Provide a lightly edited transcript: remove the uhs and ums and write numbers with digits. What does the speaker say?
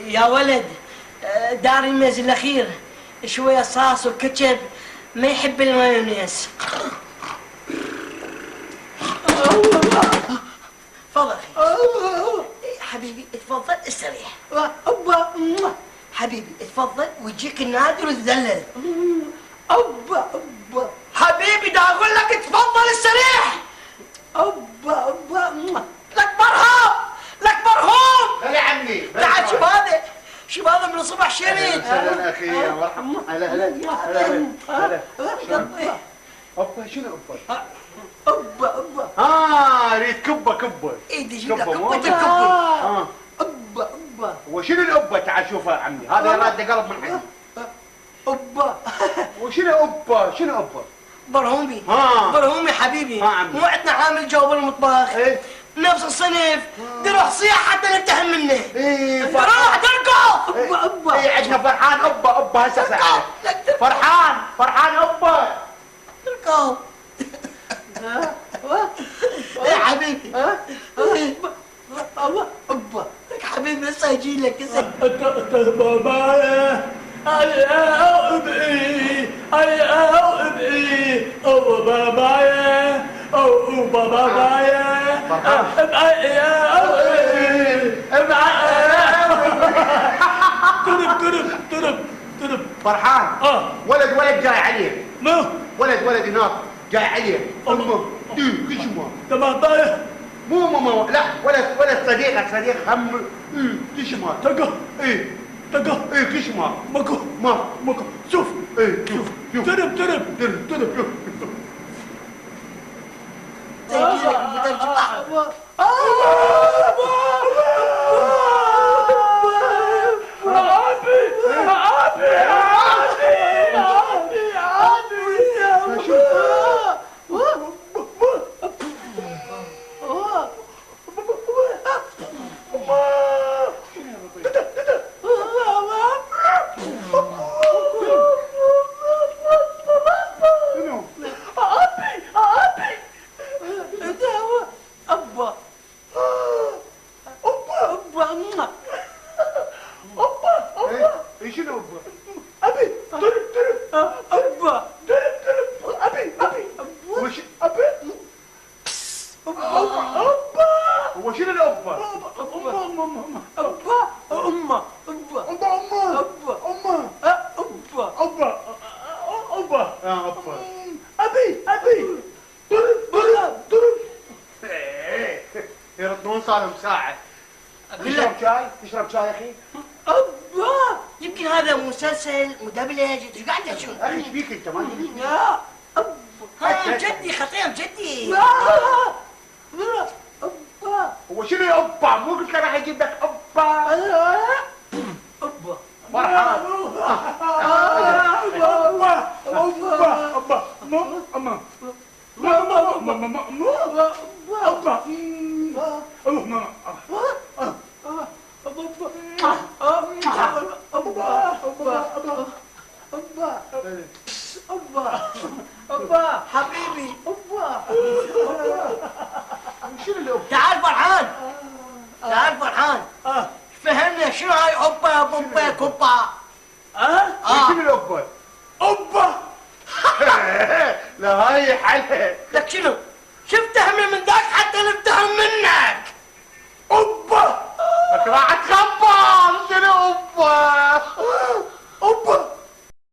يا ولد داري الميز الاخير شويه صاص وكاتشب، ما يحب المايونيز. تفضل حبيبي، اتفضل استريح. أبا حبيبي اتفضل ويجيك النادر وتذلل. أبا حبيبي دا اقول لك اتفضل استريح. أبا لك مرحب، لك مرحوم. هلا عمي، تعال شوف هذا، شوف هذا من الصبح شريت. هلا اخي يا مرحبا. هلا أبا شنو أبا؟ أبا ريت كبة ايدي جيب لك كبة الكبة. أبا وشنو الأبا؟ تعال شوفها يا عمي، هذا راد قلب من عندي. أبا وشنو أبا؟ شنو أبا؟ برهومي ها. برهومي حبيبي، عمي. مو عندنا عامل جو بالمطبخ. إيه. نفس الصنف، تروح صيح حتى نفتهم منه. إيه روح تركض. أبا إيه عندنا فرحان أبا هسه ساعة. فرحان أبا. تركض. يا حبيبي أبا لك حبيبي لسه يجي لك لسه. بابايا أنا أبقي أو بابايا أو بابايا ابقى يا ابقى ترب فرحان. ولد جاي عليه. مو ولد هناك جاي عليه. أمه كشمه. تبعطايا مو لا، ولد صديق هم كشمه. تقه إيه كشمه. مكو ما شوف شوف ترب يجي لك بترجمة. شنو أبي هو شنو الأبا؟ يردون صار لهم ساعة. تشرب شاي أخي؟ يمكن هذا مسلسل مدبلج. ايش قاعد تشوف؟ أخي ايش بيك أنت ما تدري؟ ها جدي خطير جدي. هو شنو يا أبا؟ مو قلت لك راح أجيب لك أبا؟ فرحان. حبيبي شنو اللي أبا؟ تعال فرحان فهمنا شنو هاي أوبا بوبا كوبا. شنو الأبا؟ لا هاي حلة. لك شنو؟ شفتها من ذاك حتى نفتهم منك. راح تخاف